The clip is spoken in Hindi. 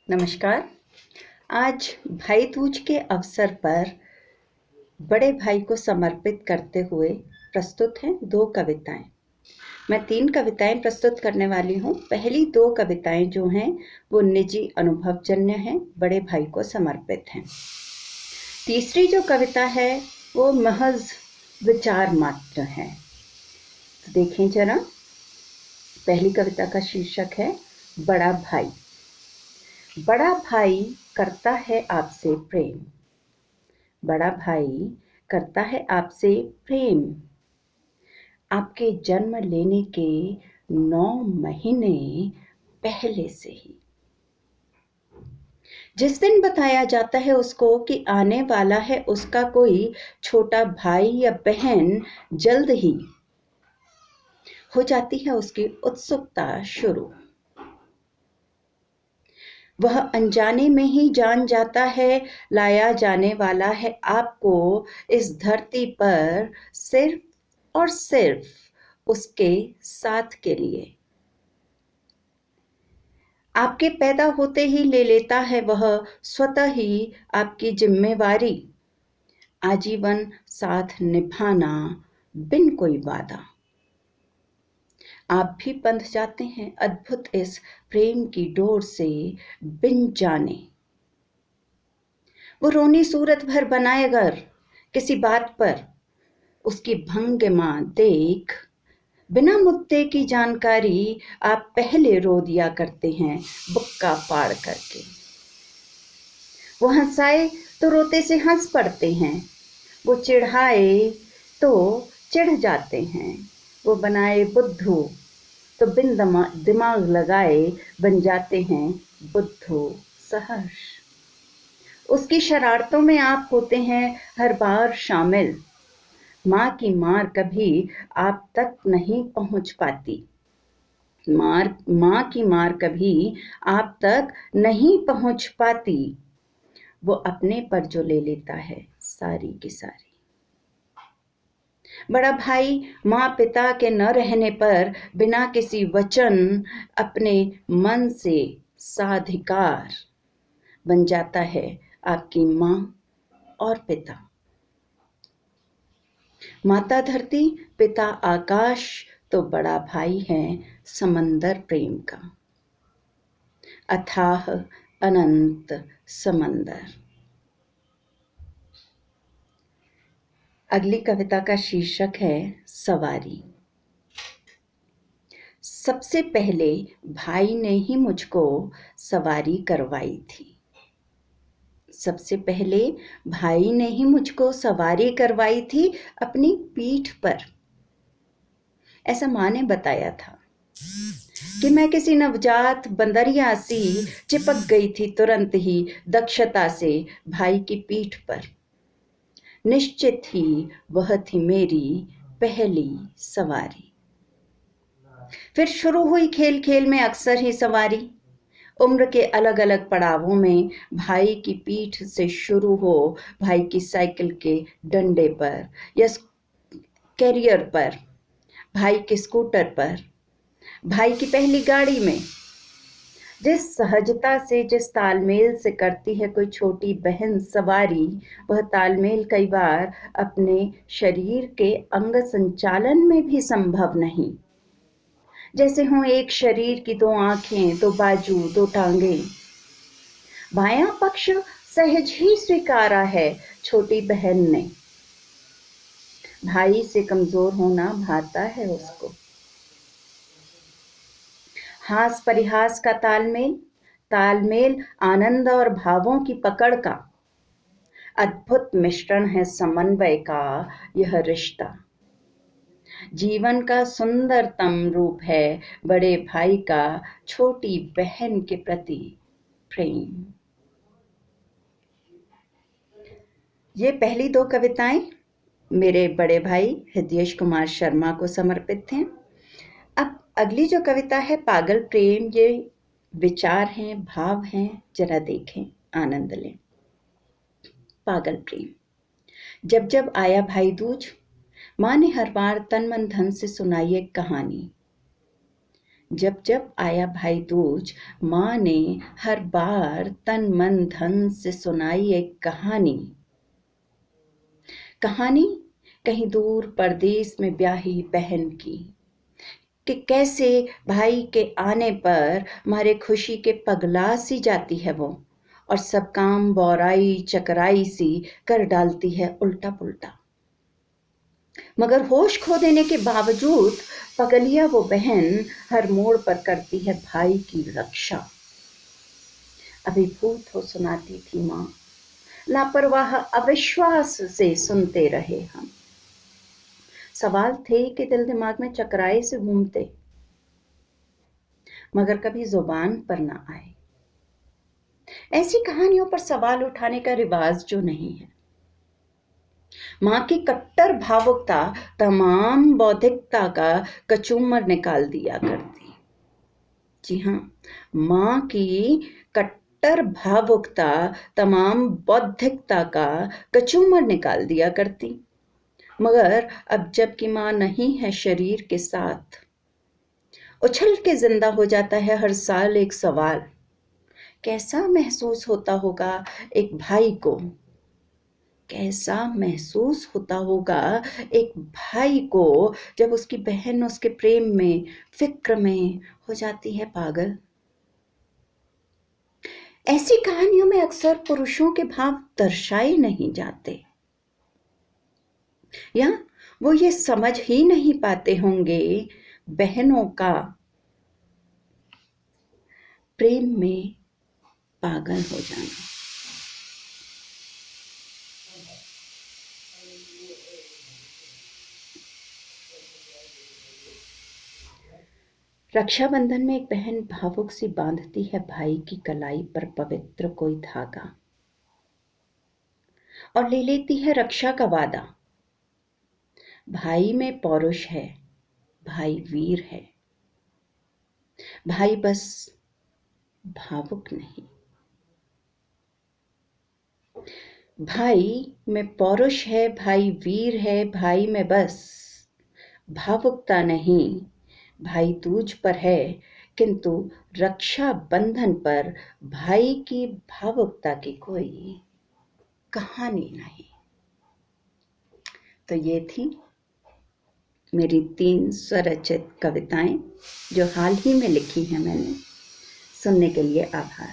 नमस्कार। आज भाई दूज के अवसर पर बड़े भाई को समर्पित करते हुए प्रस्तुत हैं 2 कविताएं। मैं 3 कविताएं प्रस्तुत करने वाली हूं। पहली 2 कविताएं जो हैं वो निजी अनुभवजन्य हैं, बड़े भाई को समर्पित हैं। तीसरी जो कविता है वो महज विचार मात्र है। तो देखें जरा, पहली कविता का शीर्षक है बड़ा भाई। बड़ा भाई करता है आपसे प्रेम। बड़ा भाई करता है आपसे प्रेम। आपके जन्म लेने के 9 महीने पहले से ही। जिस दिन बताया जाता है उसको कि आने वाला है उसका कोई छोटा भाई या बहन, जल्द ही हो जाती है उसकी उत्सुकता शुरू। वह अनजाने में ही जान जाता है लाया जाने वाला है आपको इस धरती पर सिर्फ और सिर्फ उसके साथ के लिए। आपके पैदा होते ही ले लेता है वह स्वतः ही आपकी जिम्मेवारी, आजीवन साथ निभाना बिन कोई वादा। आप भी बंध जाते हैं अद्भुत इस प्रेम की डोर से बिन जाने। वो रोनी सूरत भर बनाए अगर किसी बात पर उसकी भंगिमा देख, बिना मुद्दे की जानकारी आप पहले रो दिया करते हैं बुक्का फाड़ करके। वो हंसाए तो रोते से हंस पड़ते हैं, वो चिढ़ाए तो चिढ़ जाते हैं, वो बनाए बुद्धू तो बिन दिमाग लगाए बन जाते हैं बुद्धू सहर्ष। उसकी शरारतों में आप होते हैं हर बार शामिल। माँ की मार कभी आप तक नहीं पहुंच पाती। माँ की मार कभी आप तक नहीं पहुंच पाती। वो अपने पर जो ले लेता है सारी की सारी। बड़ा भाई माँ पिता के न रहने पर बिना किसी वचन अपने मन से साधिकार बन जाता है आपकी माँ और पिता। माता धरती पिता आकाश तो बड़ा भाई है समंदर प्रेम का, अथाह अनंत समंदर। अगली कविता का शीर्षक है सवारी। सबसे पहले भाई ने ही मुझको सवारी करवाई थी। सबसे पहले भाई ने ही मुझको सवारी करवाई थी अपनी पीठ पर। ऐसा माँ ने बताया था कि मैं किसी नवजात बंदरिया सी चिपक गई थी तुरंत ही दक्षता से भाई की पीठ पर। निश्चित ही वह थी मेरी पहली सवारी। फिर शुरू हुई खेल खेल में अक्सर ही सवारी। उम्र के अलग अलग पड़ावों में भाई की पीठ से शुरू हो भाई की साइकिल के डंडे पर या कैरियर पर, भाई के स्कूटर पर, भाई की पहली गाड़ी में। जिस सहजता से जिस तालमेल से करती है कोई छोटी बहन सवारी, वह तालमेल कई बार अपने शरीर के अंग संचालन में भी संभव नहीं। जैसे हों एक शरीर की 2 आंखें, 2 बाजू, 2 टांगे। बायां पक्ष सहज ही स्वीकारा है छोटी बहन ने। भाई से कमजोर होना भाता है उसको। हास परिहास का तालमेल, तालमेल आनंद और भावों की पकड़ का अद्भुत मिश्रण है समन्वय का यह रिश्ता। जीवन का सुंदरतम रूप है बड़े भाई का छोटी बहन के प्रति प्रेम। ये पहली 2 कविताएं मेरे बड़े भाई हृदयेश कुमार शर्मा को समर्पित हैं। अब अगली जो कविता है पागल प्रेम, ये विचार हैं, भाव हैं, जरा देखें, आनंद लें। पागल प्रेम। जब जब आया भाई दूज, माँ ने हर बार तन मन धन से सुनाई एक कहानी। जब जब आया भाई दूज, माँ ने हर बार तन मन धन से सुनाई एक कहानी। कहानी कहीं दूर परदेश में ब्याही बहन की, कि कैसे भाई के आने पर मारे खुशी के पगला सी जाती है वो, और सब काम बौराई चकराई सी कर डालती है उल्टा पुल्टा। मगर होश खो देने के बावजूद पगलिया वो बहन हर मोड़ पर करती है भाई की रक्षा। अभिभूत हो सुनाती थी माँ, लापरवाह अविश्वास से सुनते रहे हम। सवाल थे कि दिल दिमाग में चकराए से घूमते, मगर कभी जुबान पर ना आए। ऐसी कहानियों पर सवाल उठाने का रिवाज जो नहीं है। माँ की कट्टर भावुकता तमाम बौद्धिकता का कचूमर निकाल दिया करती। जी हाँ, माँ की कट्टर भावुकता तमाम बौद्धिकता का कचूमर निकाल दिया करती। मगर अब जबकि माँ नहीं है शरीर के साथ, उछल के जिंदा हो जाता है हर साल एक सवाल, कैसा महसूस होता होगा एक भाई को, कैसा महसूस होता होगा एक भाई को जब उसकी बहन उसके प्रेम में, फिक्र में हो जाती है पागल। ऐसी कहानियों में अक्सर पुरुषों के भाव दर्शाए नहीं जाते, या वो ये समझ ही नहीं पाते होंगे बहनों का प्रेम में पागल हो जाना। रक्षाबंधन में एक बहन भावुक सी बांधती है भाई की कलाई पर पवित्र कोई धागा और ले लेती है रक्षा का वादा। भाई में पौरुष है, भाई वीर है, भाई बस भावुक नहीं। भाई में पौरुष है, भाई वीर है, भाई में बस भावुकता नहीं। भाई दूज पर है, किंतु रक्षा बंधन पर भाई की भावुकता की कोई कहानी नहीं। तो ये थी मेरी 3 स्वरचित कविताएं जो हाल ही में लिखी हैं मैंने। सुनने के लिए आभार।